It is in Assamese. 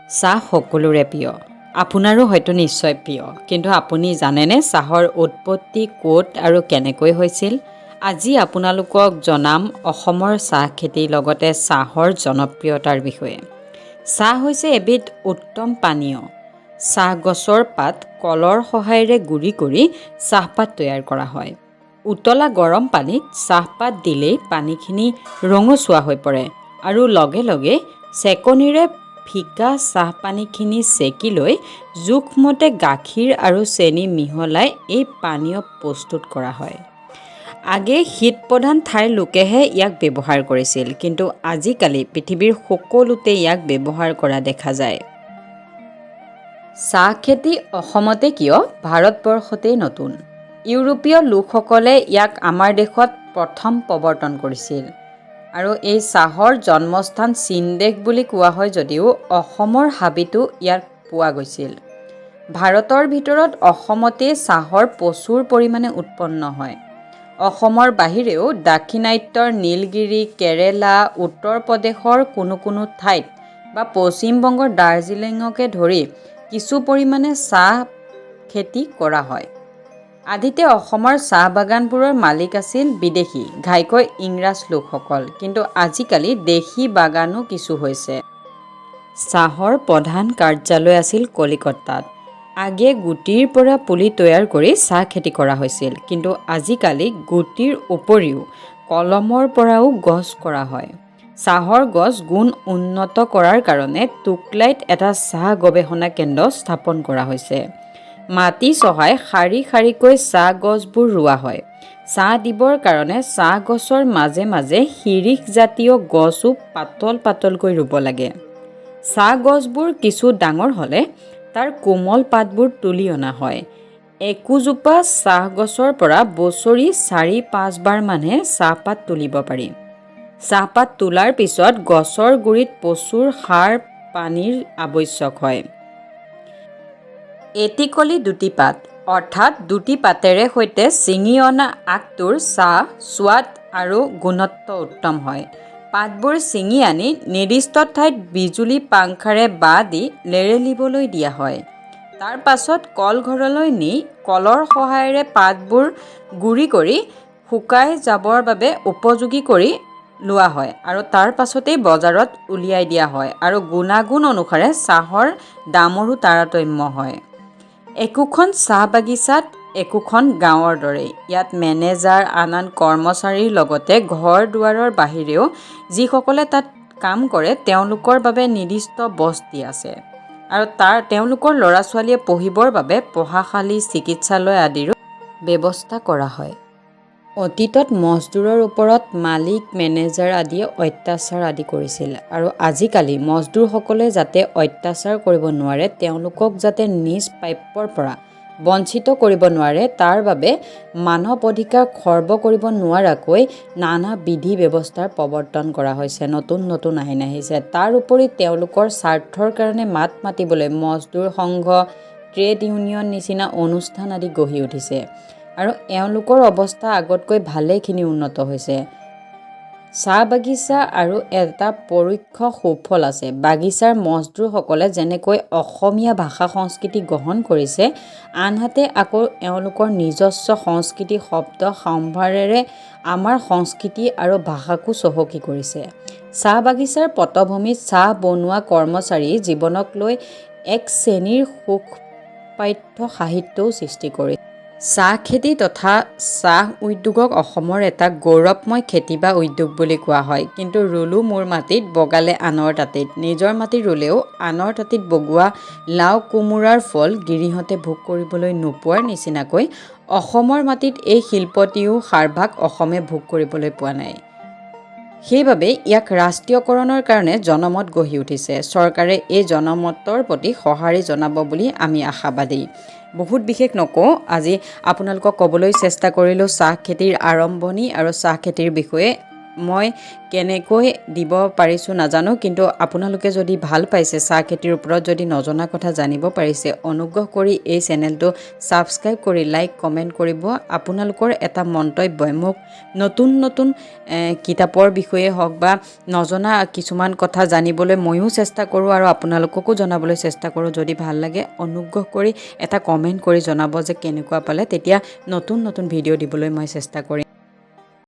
চাহ সকলোৰে প্ৰিয়, আপোনাৰো হয়তো নিশ্চয় প্ৰিয়। কিন্তু আপুনি জানেনে চাহৰ উৎপত্তি ক'ত আৰু কেনেকৈ হৈছিল? আজি আপোনালোকক জনাম অসমৰ চাহ খেতিৰ লগতে চাহৰ জনপ্ৰিয়তাৰ বিষয়ে। চাহ হৈছে এবিধ উত্তম পানীয়। চাহ গছৰ পাত কলৰ সহায়েৰে গুৰি কৰি চাহপাত তৈয়াৰ কৰা হয়। উতলা গৰম পানীত চাহপাত দিলেই পানীখিনি ৰঙচুৱা হৈ পৰে আৰু লগে লগে চেকনিৰে ফিকা চাহপানীখিনি চেকি লৈ জোখমতে গাখীৰ আৰু চেনি মিহলাই এই পানীয় প্ৰস্তুত কৰা হয়। আগে শীতপ্ৰধান ঠাইৰ লোকেহে ইয়াক ব্যৱহাৰ কৰিছিল, কিন্তু আজিকালি পৃথিৱীৰ সকলোতে ইয়াক ব্যৱহাৰ কৰা দেখা যায়। চাহ খেতি অসমতে কিয় ভাৰতবৰ্ষতেই নতুন? ইউৰোপীয় লোকসকলে ইয়াক আমাৰ দেশত প্ৰথম প্ৰৱৰ্তন কৰিছিল আৰু এই চাহৰ জন্মস্থান চীন দেশ বুলি কোৱা হয় যদিও অসমৰ হাবিতো ইয়াত পোৱা গৈছিল। ভাৰতৰ ভিতৰত অসমতেই চাহৰ প্ৰচুৰ পৰিমাণে উৎপন্ন হয়। অসমৰ বাহিৰেও দাক্ষিণাত্যৰ নীলগিৰি, কেৰেলা, উত্তৰ প্ৰদেশৰ কোনো ঠাইত বা পশ্চিম বংগৰ দাৰ্জিলিঙকে ধৰি কিছু পৰিমাণে চাহ খেতি কৰা হয়। আদিতে অসমৰ চাহ বাগানবোৰৰ মালিক আছিল বিদেশী, ঘাইকৈ ইংৰাজ লোকসকল, কিন্তু আজিকালি দেশী বাগানো কিছু হৈছে। চাহৰ প্ৰধান কাৰ্যালয় আছিল কলিকতাত। আগে গুটিৰ পৰা পুলি তৈয়াৰ কৰি চাহ খেতি কৰা হৈছিল, কিন্তু আজিকালি গুটিৰ উপৰিও কলমৰ পৰাও গছ কৰা হয়। চাহৰ গছ গুণ উন্নত কৰাৰ কাৰণে টোকোলাইত এটা চাহ গৱেষণা কেন্দ্ৰ স্থাপন কৰা হৈছে। মাটি চহাই শাৰী শাৰীকৈ চাহ গছবোৰ ৰোৱা হয়। চাহ দিবৰ কাৰণে চাহ গছৰ মাজে মাজে শিৰীষজাতীয় গছো পাতল পাতলকৈ ৰুব লাগে। চাহ গছবোৰ কিছু ডাঙৰ হ'লে তাৰ কোমল পাতবোৰ তুলি অনা হয়। একোজোপা চাহ গছৰ পৰা বছৰি ৪-৫ বাৰ মানহে চাহপাত তুলিব পাৰি। চাহপাত তোলাৰ পিছত গছৰ গুৰিত প্ৰচুৰ সাৰ পানীৰ আৱশ্যক হয়। এটি কলি দুটি পাত, অৰ্থাৎ দুটি পাতেৰে সৈতে ছিঙি অনা আগটোৰ চাহ সোৱাদ আৰু গুণত্ব উত্তম হয়। পাতবোৰ ছিঙি আনি নিৰ্দিষ্ট ঠাইত বিজুলী পাংখাৰে বাঁ দি লেৰেলিবলৈ দিয়া হয়। তাৰ পাছত কলঘৰলৈ নি কলৰ সহায়েৰে পাতবোৰ গুৰি কৰি শুকাই যাবৰ বাবে উপযোগী কৰি লোৱা হয় আৰু তাৰ পাছতেই বজাৰত উলিয়াই দিয়া হয় আৰু গুণাগুণ অনুসাৰে চাহৰ দামৰো তাৰতম্য হয়। একোখন চাহ বাগিচাত একোখন গাঁৱৰ দৰেই। ইয়াত মেনেজাৰ, আন কৰ্মচাৰীৰ লগতে ঘৰ দুৱাৰৰ বাহিৰেও যিসকলে তাত কাম কৰে তেওঁলোকৰ বাবে নিৰ্দিষ্ট বস্তি আছে আৰু তেওঁলোকৰ ল'ৰা-ছোৱালীয়ে পঢ়িবৰ বাবে পঢ়াশালী, চিকিৎসালয় আদিৰো ব্যৱস্থা কৰা হয়। অতীতত মজদুৰৰ ওপৰত মালিক, মেনেজাৰ আদিয়ে অত্যাচাৰ আদি কৰিছিল আৰু আজিকালি মজদুৰসকলে যাতে অত্যাচাৰ কৰিব নোৱাৰে, তেওঁলোকক যাতে নিজ প্ৰাপ্যৰ পৰা বঞ্চিত কৰিব নোৱাৰে, তাৰ বাবে মানৱ অধিকাৰ খৰ্ব কৰিব নোৱাৰাকৈ নানা বিধি ব্যৱস্থাৰ প্ৰৱৰ্তন কৰা হৈছে। নতুন আইন আহিছে। তাৰ উপৰি তেওঁলোকৰ স্বাৰ্থৰ কাৰণে মাত মাতিবলৈ মজদুৰ সংঘ, ট্ৰেড ইউনিয়ন নিচিনা অনুষ্ঠান আদি গঢ়ি উঠিছে আৰু এওঁলোকৰ অৱস্থা আগতকৈ ভালেখিনি উন্নত হৈছে। চাহ বাগিচা আৰু এটা পৰোক্ষ সুফল আছে। বাগিচাৰ মজদুৰসকলে যেনেকৈ অসমীয়া ভাষা সংস্কৃতি গ্ৰহণ কৰিছে, আনহাতে আকৌ এওঁলোকৰ নিজস্ব সংস্কৃতি, শব্দ সম্ভাৰেৰে আমাৰ সংস্কৃতি আৰু ভাষাকো চহকী কৰিছে। চাহ বাগিচাৰ পটভূমিত চাহ বনোৱা কৰ্মচাৰীৰ জীৱনক লৈ এক শ্ৰেণীৰ শোকপাঠ্য সাহিত্যও সৃষ্টি কৰিছে। চাহ খেতি তথা চাহ উদ্যোগক অসমৰ এটা গৌৰৱময় খেতি বা উদ্যোগ বুলি কোৱা হয়। কিন্তু ৰুলো মোৰ মাটিত, বগালে আনৰ তাঁতীত। নিজৰ মাটিত ৰুলেও আনৰ তাঁতীত বগোৱা লাও কোমোৰাৰ ফল গিৰিহঁতে ভোগ কৰিবলৈ নোপোৱাৰ নিচিনাকৈ অসমৰ মাটিত এই শিল্পটিও সাৰভাগ অসমে ভোগ কৰিবলৈ পোৱা নাই। সেইবাবে ইয়াক ৰাষ্ট্ৰীয়কৰণৰ কাৰণে জনমত গঢ়ি উঠিছে। চৰকাৰে এই জনমতৰ প্ৰতি সঁহাৰি জনাব বুলি আমি আশাবাদী। বহুত বিশেষ নকওঁ, আজি আপোনালোকক ক'বলৈ চেষ্টা কৰিলোঁ চাহ খেতিৰ আৰম্ভণি আৰু চাহ খেতিৰ বিষয়ে মই কেনেকৈ দিব পাৰিছোঁ নাজানো, কিন্তু আপোনালোকে যদি ভাল পাইছে, চাহ খেতিৰ ওপৰত যদি নজনা কথা জানিব পাৰিছে, অনুগ্ৰহ কৰি এই চেনেলটো ছাবস্ক্ৰাইব কৰি লাইক কমেণ্ট কৰিব। আপোনালোকৰ এটা মন্তব্যই মোক নতুন নতুন কিতাপৰ বিষয়ে হওক বা নজনা কিছুমান কথা জানিবলৈ ময়ো চেষ্টা কৰোঁ আৰু আপোনালোককো জনাবলৈ চেষ্টা কৰোঁ। যদি ভাল লাগে অনুগ্ৰহ কৰি এটা কমেণ্ট কৰি জনাব যে কেনেকুৱা পালে, তেতিয়া নতুন নতুন ভিডিঅ' দিবলৈ মই চেষ্টা কৰিম।